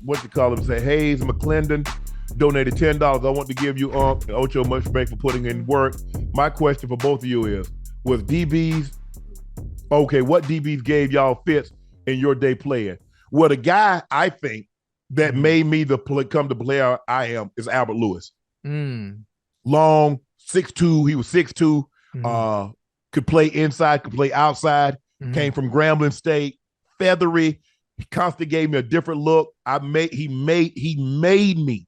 what you call him, say, Hayes McClendon donated $10. I want to give you Unc and Ocho much respect for putting in work. My question for both of you is, was DBs, okay, what DBs gave y'all fits in your day playing? Well, the guy I think that made me come the player I am is Albert Lewis. Long, 6'2", he was 6'2", could play inside, could play outside, came from Grambling State, feathery. He constantly gave me a different look. He made me.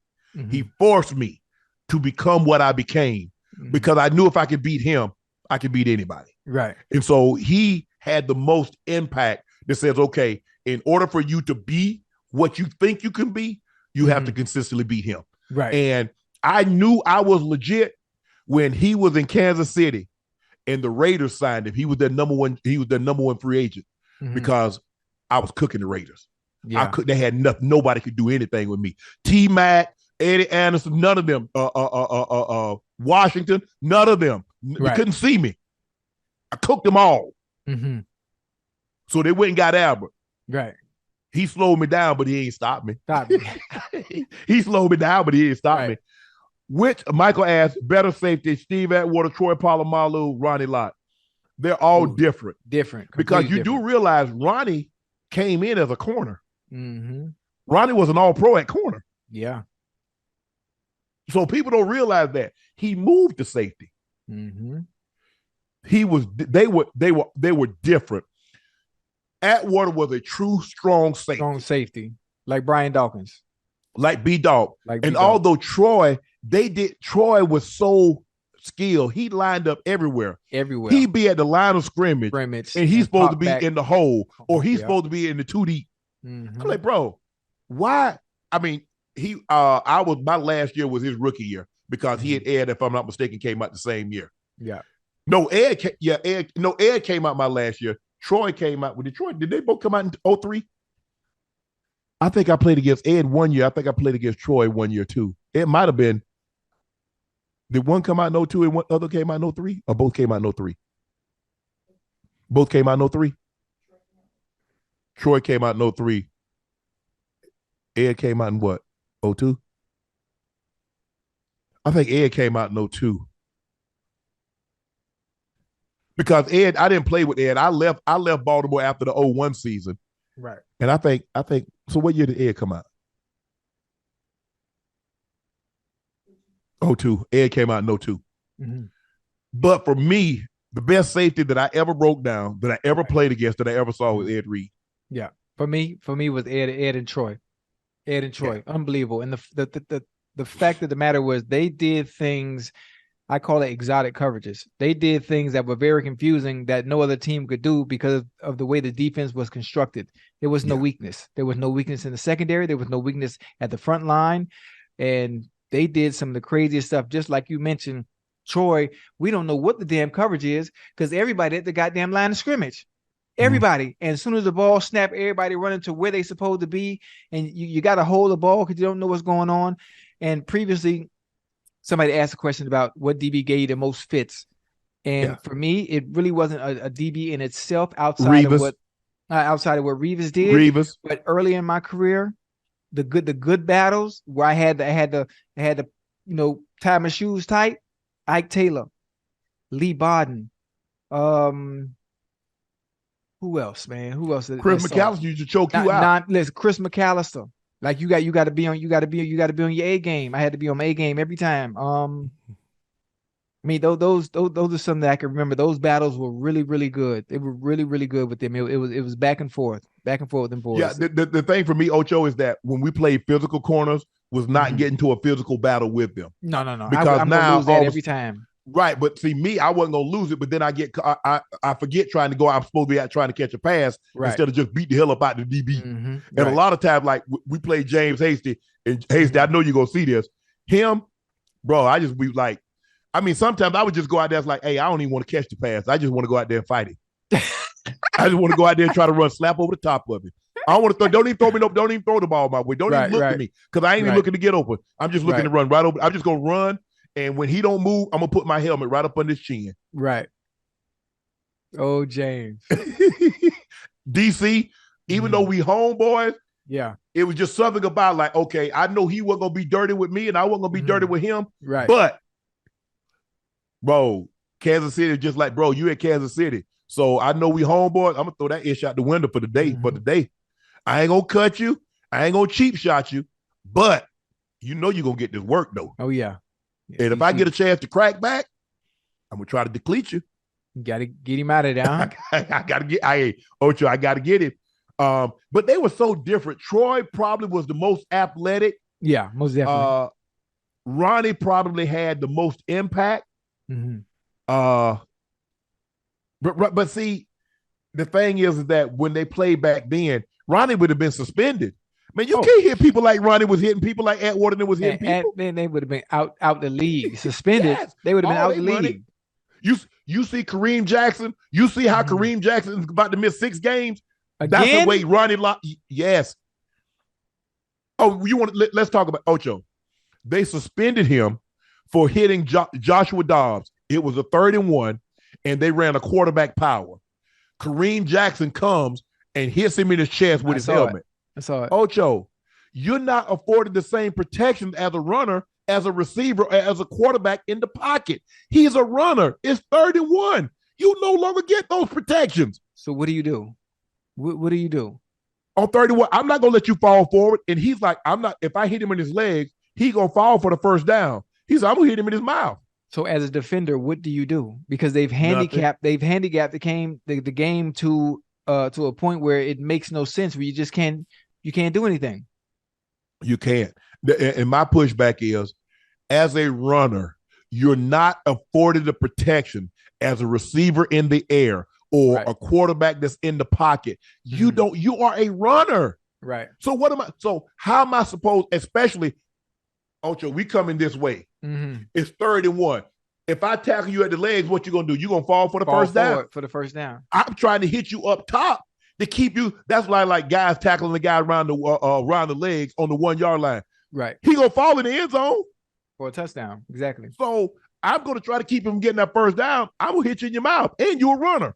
He forced me to become what I became because I knew if I could beat him, I could beat anybody. Right. And so he had the most impact that says, okay, in order for you to be what you think you can be, you have to consistently beat him. Right. And I knew I was legit when he was in Kansas City and the Raiders signed him. He was their number one free agent because I was cooking the Raiders. Yeah. They had nothing. Nobody could do anything with me. T-Mac, Eddie Anderson, none of them. Washington, none of them. They couldn't see me. I cooked them all. So they went and got Albert. Right. He slowed me down, but he ain't stopped me. He slowed me down, but he ain't stopped me. Which, Michael asked, better safety, Steve Atwater, Troy Polamalu, Ronnie Lott. They're all different. Different. Because you do realize Ronnie came in as a corner. Ronnie was an all-pro at corner. Yeah. So people don't realize that. He moved to safety. They were different. Atwater was a true strong safety. Strong safety. Like Brian Dawkins. Like B-Dog. Although Troy was so skilled, he lined up everywhere. He'd be at the line of scrimmage and he's supposed to be in the hole or he's supposed to be in the 2 deep. I'm like, bro, why? I mean, my last year was his rookie year because he and Ed, if I'm not mistaken, came out the same year. Yeah. No, Ed came out my last year. Troy came out with Detroit. Did they both come out in 2003? I think I played against Ed 1 year. I think I played against Troy 1 year too. It might have been. Did one come out in 2002 and one other came out in 2003? Or both came out in 2003? Both came out in 2003? Troy came out in 2003. Ed came out in what? 2002? I think Ed came out in 2002. Because Ed, I didn't play with Ed. I left Baltimore after the 2001 season. Right. And I think, so what year did Ed come out? 2002. Ed came out in 2002. But for me, the best safety that I ever broke down, that I ever played against, that I ever saw was Ed Reed. Yeah. For me was Ed and Troy. Ed and Troy. Yeah. Unbelievable. And the fact of the matter was they did things, I call it exotic coverages. They did things that were very confusing that no other team could do because of the way the defense was constructed. There was no weakness. There was no weakness in the secondary. There was no weakness at the front line. And they did some of the craziest stuff. Just like you mentioned, Troy, we don't know what the damn coverage is because everybody at the goddamn line of scrimmage. Everybody. And as soon as the ball snapped, everybody running to where they supposed to be. And you got to hold the ball because you don't know what's going on. And previously, somebody asked a question about what DB gave you the most fits. And for me, it really wasn't a DB in itself outside of what Revis did. But early in my career, the good battles where I had to tie my shoes tight. Ike Taylor, Lee Bodden, who else, man? Who else? Chris McAllister used to choke you out. Listen, Chris McAllister. Like you got to be on your A game. I had to be on my A game every time. I mean, those are some that I can remember. Those battles were really, really good. They were really, really good with them. It was back and forth with them boys. Yeah, the thing for me, Ocho, is that when we played physical corners, was not getting to a physical battle with them. No. Because I'm now gonna lose that every time. Right, but see, me, I wasn't gonna lose it, but then I forget trying to go. I'm supposed to be out trying to catch a pass instead of just beat the hell up out the DB. And a lot of times, like we played James Hasty, and Hasty, I know you're gonna see this. Him, bro, I just be like, I mean, sometimes I would just go out there and like, hey, I don't even want to catch the pass. I just want to go out there and fight it. I just want to go out there and try to run slap over the top of it. I don't want to throw. Don't even throw me. Don't even throw the ball my way. Don't even look at me because I ain't even looking to get open. I'm just looking to run right over. I'm just gonna run. And when he don't move, I'm gonna put my helmet right up on his chin. Right. Oh, James. DC, even though we homeboys, Yeah. It was just something about like, okay, I know he wasn't gonna be dirty with me, and I wasn't gonna be dirty with him. Right. But, bro, Kansas City is just like, bro, you at Kansas City. So I know we homeboys. I'm gonna throw that ish out the window for the day. For the day, I ain't gonna cut you. I ain't gonna cheap shot you. But you know you're gonna get this work though. Oh yeah. And if I get a chance to crack back, I'm gonna try to deplete you. You gotta get him out of there. Huh? I gotta get Ocho, I gotta get him. But they were so different. Troy probably was the most athletic. Yeah, most definitely. Ronnie probably had the most impact. But see, the thing is that when they played back then, Ronnie would have been suspended. Man, you can't hit people like Ronnie was hitting people, like Atwater was hitting people. Then they would have been out the league, suspended. Yes. They would have been out the league. You see Kareem Jackson. You see how Kareem Jackson is about to miss 6 games. Again? That's the way Ronnie Lott. Yes. Oh, let's talk about Ocho. They suspended him for hitting Joshua Dobbs. It was a 3rd and 1, and they ran a quarterback power. Kareem Jackson comes and hits him in his chest with his helmet. I saw it. Ocho, you're not afforded the same protection as a runner, as a receiver, or as a quarterback in the pocket. He's a runner. It's 3rd and 1. You no longer get those protections. So what do you do? What do you do? On 3rd and 1, I'm not going to let you fall forward. And he's like, I'm not. If I hit him in his legs, he's going to fall for the first down. He's like, I'm going to hit him in his mouth. So as a defender, what do you do? Because they've handicapped the game to a point where it makes no sense, where you just can't do anything. You can't. And my pushback is, as a runner, you're not afforded the protection as a receiver in the air or a quarterback that's in the pocket. You are a runner. Right. So how am I supposed, especially, Ocho, we coming this way. It's 3rd and 1. If I tackle you at the legs, what you gonna do? You gonna fall for the first down? For the first down. I'm trying to hit you up top to keep you. That's why I like guys tackling the guy around the legs on the 1-yard line. Right. He gonna fall in the end zone for a touchdown. Exactly. So I'm gonna try to keep him getting that first down. I'm gonna hit you in your mouth, and you're a runner.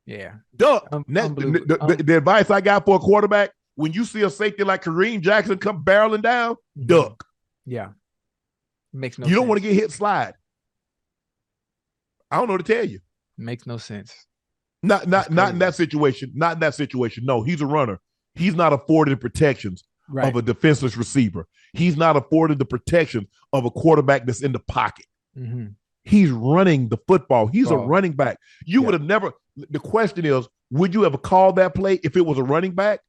Yeah. Duck. The advice I got for a quarterback: when you see a safety like Kareem Jackson come barreling down, duck. Yeah. Makes no sense. You don't want to get hit slide. I don't know what to tell you. Makes no sense. Not in that situation. Not in that situation. No, he's a runner. He's not afforded protections of a defenseless receiver. He's not afforded the protection of a quarterback that's in the pocket. He's running the football. He's a running back. You would have never. The question is, would you ever call that play if it was a running back?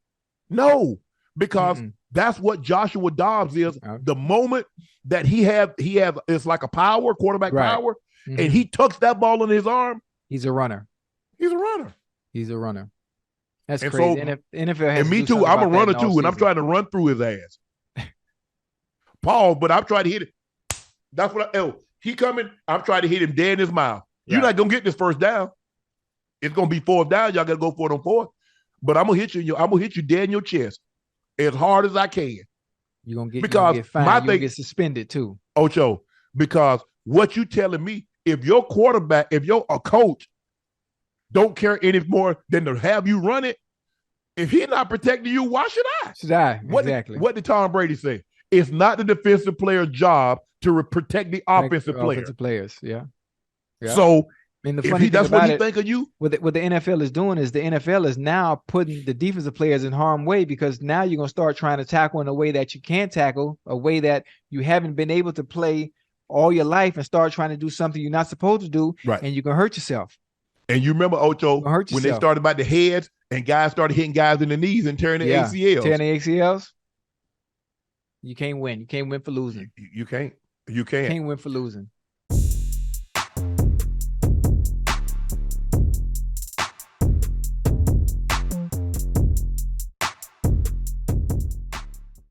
No, because that's what Joshua Dobbs is. The moment that he has, it's like a quarterback power, and he tucks that ball in his arm. He's a runner. He's a runner. He's a runner. That's and crazy. So, NFL has and me too. I'm a runner too, and I'm trying to run through his ass. Paul, but I'm trying to hit it. That's what he coming. I'm trying to hit him dead in his mouth. You're not gonna get this first down. It's gonna be 4th down. Y'all gotta go for it on 4th. But I'm gonna hit you. I'm gonna hit you dead in your chest as hard as I can. You're gonna get fined. You're gonna get suspended too. Ocho, because what you telling me, if your quarterback, if you're a coach, don't care any more than to have you run it, if he's not protecting you, why should I? Exactly. What did Tom Brady say? It's not the defensive player's job to protect the offensive player. Offensive players, yeah. So And the funny thing that's about what he think of you. What the NFL is doing is the NFL is now putting the defensive players in harm's way, because now you're gonna start trying to tackle in a way that you can't tackle, a way that you haven't been able to play all your life, and start trying to do something you're not supposed to do, and you're gonna hurt yourself. And you remember, Ocho, when they started about the heads and guys started hitting guys in the knees and tearing their ACLs. Tearing their ACLs. You can't win. You can't win for losing. You can't. You can't win for losing.